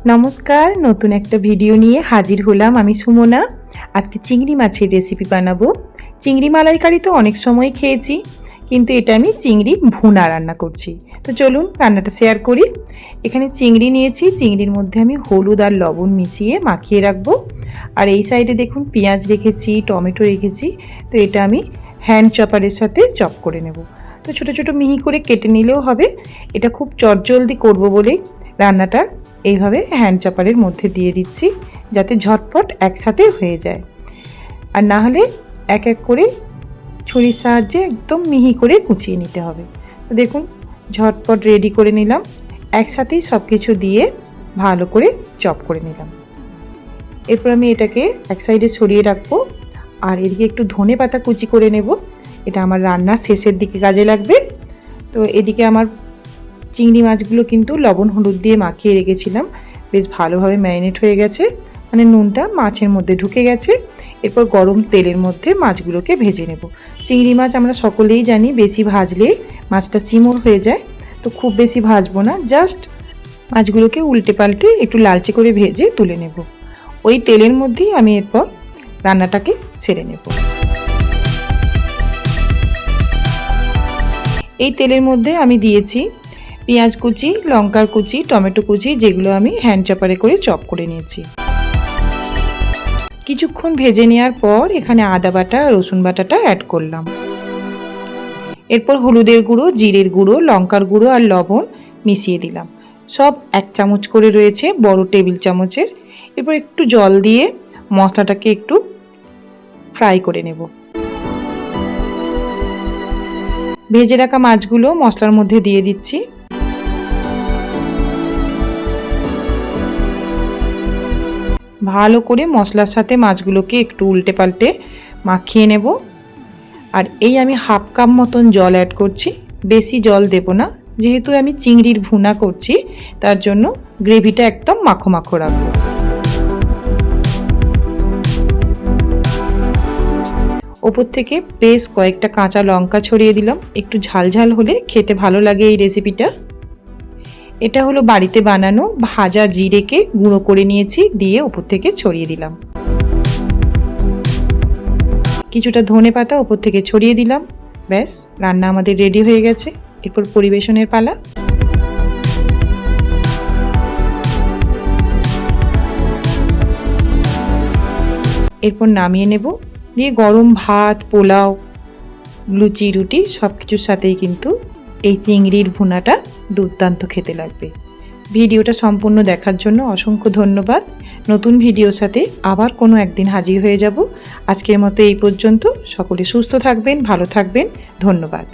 নমস্কার, নতুন একটা ভিডিও নিয়ে হাজির হলাম আমি সুমনা। আজকে চিংড়ি মাছের রেসিপি বানাবো। চিংড়ি মালাইকারি তো অনেক সময় খেয়েছি, কিন্তু এটা আমি চিংড়ি ভুনা রান্না করছি। তো চলুন রান্নাটা শেয়ার করি। এখানে চিংড়ি নিয়েছি, চিংড়ির মধ্যে আমি হলুদ আর লবণ মিশিয়ে মাখিয়ে রাখবো। আর এই সাইডে দেখুন পেঁয়াজ রেখেছি, টমেটো রেখেছি। তো এটা আমি হ্যান্ড চপারের সাথে চপ করে নেব। তো ছোটো ছোটো মিহি করে কেটে নিলেও হবে। এটা খুব চটজলদি করব বলেই রান্নাটা এইভাবে হ্যান্ড চপারের মধ্যে দিয়ে দিচ্ছি, যাতে ঝটপট একসাথে হয়ে যায়। আর না হলে এক এক করে ছুরির সাহায্যে একদম মিহি করে কুচিয়ে নিতে হবে। তো দেখুন ঝটপট রেডি করে নিলাম, একসাথেই সব কিছু দিয়ে ভালো করে চপ করে নিলাম। এরপর আমি এটাকে এক সাইডে সরিয়ে রাখবো, আর এদিকে একটু ধনে পাতা কুচি করে নেব। এটা আমার রান্নার শেষের দিকে কাজে লাগবে। তো এদিকে আমার চিংড়ি মাছগুলো কিন্তু লবণ হলুদ দিয়ে মাখিয়ে রেখেছিলাম, বেশ ভালোভাবে ম্যারিনেট হয়ে গেছে, মানে নুনটা মাছের মধ্যে ঢুকে গেছে। এরপর গরম তেলের মধ্যে মাছগুলোকে ভেজে নেব। চিংড়ি মাছ আমরা সকলেই জানি বেশি ভাজলে মাছটা চিমড় হয়ে যায়, তো খুব বেশি ভাজবো না, জাস্ট মাছগুলোকে উল্টে পাল্টে একটু লালচে করে ভেজে তুলে নেব। ওই তেলের মধ্যেই আমি এরপর রান্নাটাকে সেরে নেব। এই তেলের মধ্যে আমি দিয়েছি পেঁয়াজ কুচি, লঙ্কার কুচি, টমেটো কুচি, যেগুলো আমি হ্যান্ড চপারে করে চপ করে নিয়েছি। কিছুক্ষণ ভেজে নেওয়ার পর এখানে আদা বাটা, রসুন বাটাটা অ্যাড করলাম। এরপর হলুদের গুঁড়ো, জিরের গুঁড়ো, লঙ্কার গুঁড়ো আর লবণ মিশিয়ে দিলাম। সব 1 চামচ করে রয়েছে, বড় টেবিল চামচের। এরপর একটু জল দিয়ে মশলাটাকে একটু ফ্রাই করে নেব। ভেজে রাখা মাছগুলো মশলার মধ্যে দিয়ে দিচ্ছি। ভালো করে মশলার সাথে মাছগুলোকে একটু উল্টে পাল্টে মাখিয়ে নেব। আর এই আমি হাফ কাপ মতন জল অ্যাড করছি, বেশি জল দেব না, যেহেতু আমি চিংড়ির ভুনা করছি, তার জন্য গ্রেভিটা একদম মাখো মাখো রাখবো। ওপর থেকে বেশ কয়েকটা কাঁচা লঙ্কা ছড়িয়ে দিলাম, একটু ঝাল ঝাল হলে খেতে ভালো লাগে এই রেসিপিটা। এটা হলো বাড়িতে বানানো ভাজা জিরেকে গুঁড়ো করে নিয়েছি, দিয়ে উপর থেকে ছড়িয়ে দিলাম। কিছুটা ধনে পাতা উপর থেকে ছড়িয়ে দিলাম। ব্যাস, রান্না আমাদের রেডি হয়ে গেছে। এরপর পরিবেশনের পালা। এরপর নামিয়ে নেব, দিয়ে গরম ভাত, পোলাও, লুচি, রুটি সব কিছুর সাথেই কিন্তু এই চিংড়ির ভুনাটা দুর্দান্ত খেতে লাগবে। ভিডিওটা সম্পূর্ণ দেখার জন্য অসংখ্য ধন্যবাদ। নতুন ভিডিওর সাথে আবার কোনো একদিন হাজির হয়ে যাব। আজকের মতো এই পর্যন্ত। সকলে সুস্থ থাকবেন, ভালো থাকবেন। ধন্যবাদ।